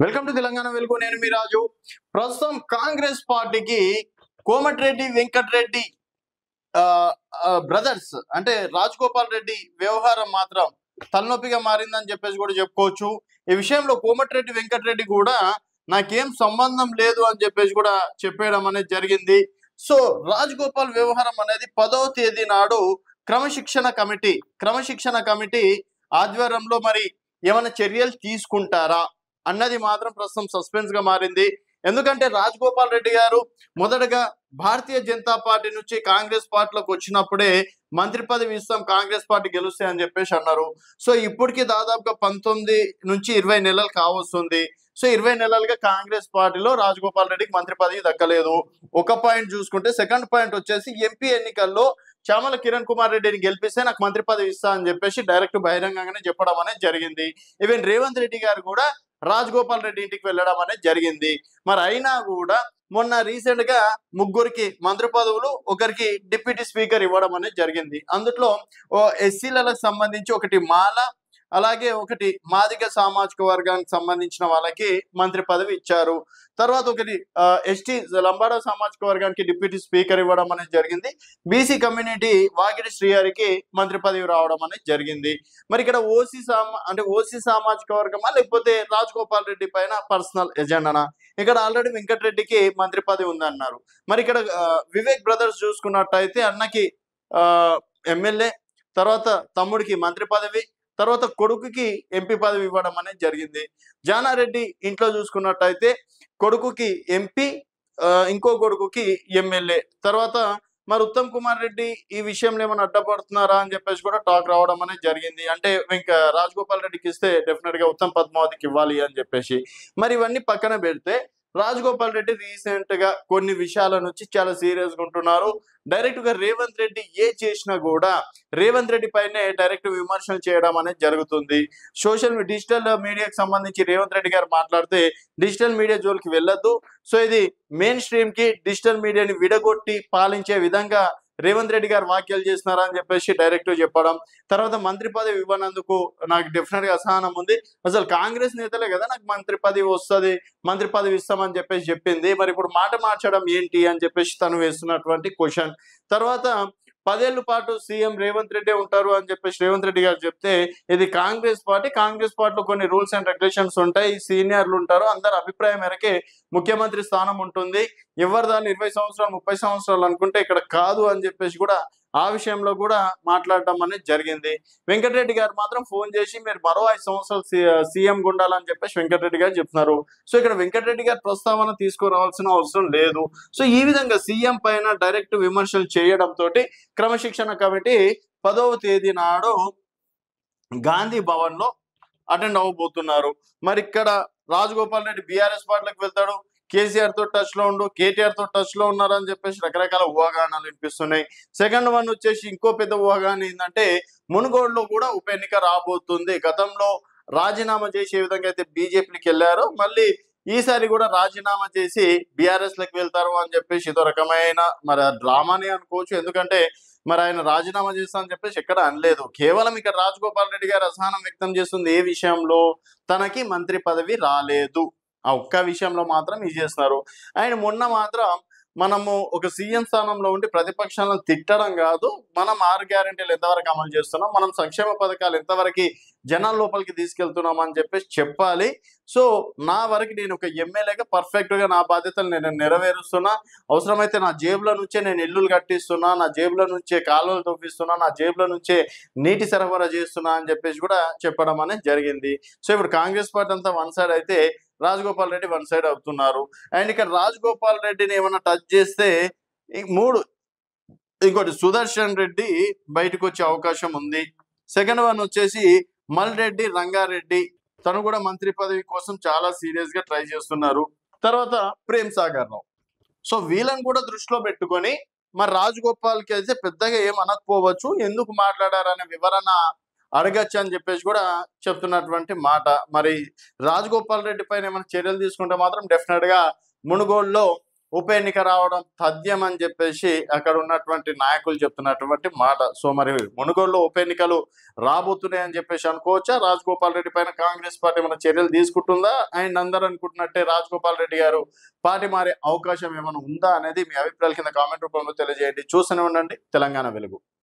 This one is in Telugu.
వెల్కమ్ టు తెలంగాణ వెలుగు. నేను మీ రాజు. ప్రస్తుతం కాంగ్రెస్ పార్టీకి కోమటిరెడ్డి వెంకటరెడ్డి బ్రదర్స్ అంటే రాజగోపాల్ రెడ్డి వ్యవహారం మాత్రం తలనొప్పిగా మారిందని చెప్పేసి కూడా చెప్పుకోవచ్చు. ఈ విషయంలో కోమటిరెడ్డి వెంకటరెడ్డి కూడా నాకేం సంబంధం లేదు అని చెప్పేసి కూడా చెప్పేయడం అనేది జరిగింది. సో రాజగోపాల్ వ్యవహారం అనేది 10వ తేదీ నాడు క్రమశిక్షణ కమిటీ ఆధ్వర్యంలో మరి ఏమైనా చర్యలు తీసుకుంటారా అన్నది మాత్రం ప్రస్తుతం సస్పెన్స్ గా మారింది. ఎందుకంటే రాజగోపాల్ రెడ్డి గారు మొదటగా భారతీయ జనతా పార్టీ నుంచి కాంగ్రెస్ పార్టీలోకి వచ్చినప్పుడే మంత్రి పదవి ఇస్తాం, కాంగ్రెస్ పార్టీ గెలుస్తాయి అని చెప్పేసి అన్నారు. సో ఇప్పటికి దాదాపుగా 19 నుంచి 20 నెలలు కావస్తుంది. సో 20 నెలలుగా కాంగ్రెస్ పార్టీలో రాజగోపాల్ రెడ్డికి మంత్రి పదవి దక్కలేదు. ఒక పాయింట్ చూసుకుంటే, సెకండ్ పాయింట్ వచ్చేసి ఎంపీ ఎన్నికల్లో చామల కిరణ్ కుమార్ రెడ్డిని గెలిపిస్తే నాకు మంత్రి పదవి ఇస్తా అని చెప్పేసి డైరెక్ట్ బహిరంగంగానే చెప్పడం అనేది జరిగింది. ఈవెన్ రేవంత్ రెడ్డి గారు కూడా రాజగోపాల్ రెడ్డి ఇంటికి వెళ్ళడం అనేది జరిగింది. మరి అయినా కూడా మొన్న రీసెంట్ గా ముగ్గురికి మంత్రి పదవులు, ఒకరికి డిప్యూటీ స్పీకర్ ఇవ్వడం అనేది జరిగింది. అందులో ఎస్సీలకు సంబంధించి ఒకటి మాల, అలాగే ఒకటి మాదిగ సామాజిక వర్గానికి సంబంధించిన వాళ్ళకి మంత్రి పదవి ఇచ్చారు. తర్వాత ఒకటి ఎస్టీ లంబాడ సామాజిక వర్గానికి డిప్యూటీ స్పీకర్ ఇవ్వడం అనేది జరిగింది. బీసీ కమ్యూనిటీ వాకిటి శ్రీహరికి మంత్రి పదవి రావడం అనేది జరిగింది. మరి ఇక్కడ ఓసీ సామాజిక వర్గమా లేకపోతే రాజగోపాల్ రెడ్డి పైన పర్సనల్ ఎజెండానా? ఇక్కడ ఆల్రెడీ వెంకటరెడ్డికి మంత్రి పదవి ఉందన్నారు. మరి ఇక్కడ వివేక్ బ్రదర్స్ చూసుకున్నట్టయితే అన్నకి ఎమ్మెల్యే, తర్వాత తమ్ముడికి మంత్రి పదవి, తర్వాత కొడుకుకి ఎంపీ పదవి ఇవ్వడం అనేది జరిగింది. జానారెడ్డి ఇంట్లో చూసుకున్నట్టయితే కొడుకుకి ఎంపీ, ఇంకో కొడుకుకి ఎమ్మెల్యే. తర్వాత మరి ఉత్తమ్ కుమార్ రెడ్డి ఈ విషయంలో ఏమైనా అడ్డపడుతున్నారా అని చెప్పేసి కూడా టాక్ రావడం అనేది జరిగింది. అంటే ఇంకా రాజగోపాల్ రెడ్డికి ఇస్తే డెఫినెట్ గా ఉత్తమ్ పద్మావతికి ఇవ్వాలి అని చెప్పేసి. మరి ఇవన్నీ పక్కన పెడితే రాజగోపాల్ రెడ్డి రీసెంట్ గా కొన్ని విషయాల నుంచి చాలా సీరియస్ గా ఉంటున్నారు. డైరెక్ట్ గా రేవంత్ రెడ్డి ఏ చేసినా కూడా రేవంత్ రెడ్డి పైనే డైరెక్ట్ విమర్శలు చేయడం అనేది జరుగుతుంది. డిజిటల్ మీడియాకి సంబంధించి రేవంత్ రెడ్డి గారు మాట్లాడితే డిజిటల్ మీడియా జోలికి వెళ్ళొద్దు, సో ఇది మెయిన్ స్ట్రీమ్ కి డిజిటల్ మీడియాని విడగొట్టి పాలించే విధంగా రేవంత్ రెడ్డి గారు వ్యాఖ్యలు చేస్తున్నారా అని చెప్పేసి డైరెక్ట్ చెప్పడం. తర్వాత మంత్రి పదవి ఇవ్వనందుకు నాకు డెఫినెట్ గా అసహనం ఉంది. అసలు కాంగ్రెస్ నేతలే కదా నాకు మంత్రి పదవి వస్తుంది, మంత్రి పదవి ఇస్తామని చెప్పేసి చెప్పింది. మరి ఇప్పుడు మాట మార్చడం ఏంటి అని చెప్పేసి తను వేస్తున్నటువంటి క్వశ్చన్. తర్వాత 10 ఏళ్ల పాటు సీఎం రేవంత్ రెడ్డి ఉంటారు అని చెప్పేసి రేవంత్ రెడ్డి గారు చెప్తే, ఇది కాంగ్రెస్ పార్టీలో కొన్ని రూల్స్ అండ్ రెగ్యులేషన్స్ ఉంటాయి, సీనియర్లు ఉంటారు, అందరి అభిప్రాయం మేరకే ముఖ్యమంత్రి స్థానం ఉంటుంది. ఎవరు దాన్ని 20 సంవత్సరాలు 30 సంవత్సరాలు అనుకుంటే ఇక్కడ కాదు అని చెప్పేసి కూడా ఆ విషయంలో కూడా మాట్లాడడం అనేది జరిగింది. వెంకటరెడ్డి గారు మాత్రం ఫోన్ చేసి మీరు మరో 5 సంవత్సరాలు సీఎం ఉండాలని చెప్పేసి వెంకటరెడ్డి గారు చెప్తున్నారు. సో ఇక్కడ వెంకటరెడ్డి గారి ప్రస్తావన తీసుకురావాల్సిన అవసరం లేదు. సో ఈ విధంగా సీఎం పైన డైరెక్ట్ విమర్శలు చేయడంతో క్రమశిక్షణ కమిటీ 10వ తేదీ నాడు గాంధీ భవన్ లో అటెండ్ అవ్వబోతున్నారు. మరి ఇక్కడ రాజగోపాల్ రెడ్డి బీఆర్ఎస్ పార్టీలకు వెళ్తాడు, కేసీఆర్ తో టచ్ లో ఉండు, కేటీఆర్ తో టచ్ లో ఉన్నారని చెప్పేసి రకరకాల ఊహాగానాలు వినిపిస్తున్నాయి. సెకండ్ వన్ వచ్చేసి ఇంకో పెద్ద ఊహాగానం ఏంటంటే మునుగోడులో కూడా ఉప ఎన్నిక రాబోతుంది. గతంలో రాజీనామా చేసి ఏ విధంగా అయితే బీజేపీకి వెళ్ళారో మళ్ళీ ఈసారి కూడా రాజీనామా చేసి బీఆర్ఎస్ లకు వెళ్తారు అని చెప్పేసి ఇదో రకమైన మరి డ్రామాని అనుకోవచ్చు. ఎందుకంటే మరి ఆయన రాజీనామా చేస్తా అని చెప్పేసి ఎక్కడ అనలేదు. కేవలం ఇక్కడ రాజగోపాల్ రెడ్డి గారు అసహనం వ్యక్తం చేస్తుంది ఏ విషయంలో, తనకి మంత్రి పదవి రాలేదు ఆ ఒక్క విషయంలో మాత్రం ఇది చేస్తున్నారు. ఆయన మొన్న మాత్రం మనము ఒక సీఎం స్థానంలో ఉండి ప్రతిపక్షాలను తిట్టడం కాదు, మనం 6 గ్యారెంటీలు ఎంతవరకు అమలు చేస్తున్నాం, మనం సంక్షేమ పథకాలు ఎంతవరకు జనాల లోపలికి తీసుకెళ్తున్నాం అని చెప్పేసి చెప్పాలి. సో నా వరకు నేను ఒక ఎమ్మెల్యేగా పర్ఫెక్ట్ గా నా బాధ్యతలు నేను నెరవేరుస్తున్నా, అవసరమైతే నా జేబుల నుంచే నేను ఇల్లులు కట్టిస్తున్నా, నా జేబుల నుంచే కాలువలు తవ్విస్తున్నా, నా జేబుల నుంచే నీటి సరఫరా చేస్తున్నా అని చెప్పేసి కూడా చెప్పడం అనేది జరిగింది. సో ఇప్పుడు కాంగ్రెస్ పార్టీ అంతా వన్ సైడ్ అయితే రాజగోపాల్ రెడ్డి వన్ సైడ్ అవుతున్నారు. అండ్ ఇక్కడ రాజగోపాల్ రెడ్డిని ఏమైనా టచ్ చేస్తే ఇంకోటి సుదర్శన్ రెడ్డి బయటకు వచ్చే అవకాశం ఉంది. సెకండ్ వన్ వచ్చేసి మల్రెడ్డి రంగారెడ్డి, తను కూడా మంత్రి పదవి కోసం చాలా సీరియస్ గా ట్రై చేస్తున్నారు. తర్వాత ప్రేమ్ సాగర్ రావు. సో వీళ్ళని కూడా దృష్టిలో పెట్టుకొని మరి రాజగోపాల్ కి అయితే పెద్దగా ఏం అనకపోవచ్చు, ఎందుకు మాట్లాడారనే వివరణ అడగచ్చు అని చెప్పేసి కూడా చెప్తున్నటువంటి మాట. మరి రాజగోపాల్ రెడ్డి పైన ఏమైనా చర్యలు తీసుకుంటే మాత్రం డెఫినెట్ గా మునుగోడులో ఉప ఎన్నిక రావడం తథ్యం అని చెప్పేసి అక్కడ ఉన్నటువంటి నాయకులు చెప్తున్నటువంటి మాట. సో మరి మునుగోడులో ఉప ఎన్నికలు రాబోతున్నాయని చెప్పేసి అనుకోవచ్చా? రాజగోపాల్ రెడ్డి పైన కాంగ్రెస్ పార్టీ ఏమైనా చర్యలు తీసుకుంటుందా? అండ్ అందరూ అనుకుంటున్నట్టే రాజగోపాల్ రెడ్డి గారు పార్టీ మారే అవకాశం ఏమైనా ఉందా అనేది మీ అభిప్రాయాల కింద కామెంట్ రూపంలో తెలియజేయండి. చూస్తూనే ఉండండి తెలంగాణ వెలుగు.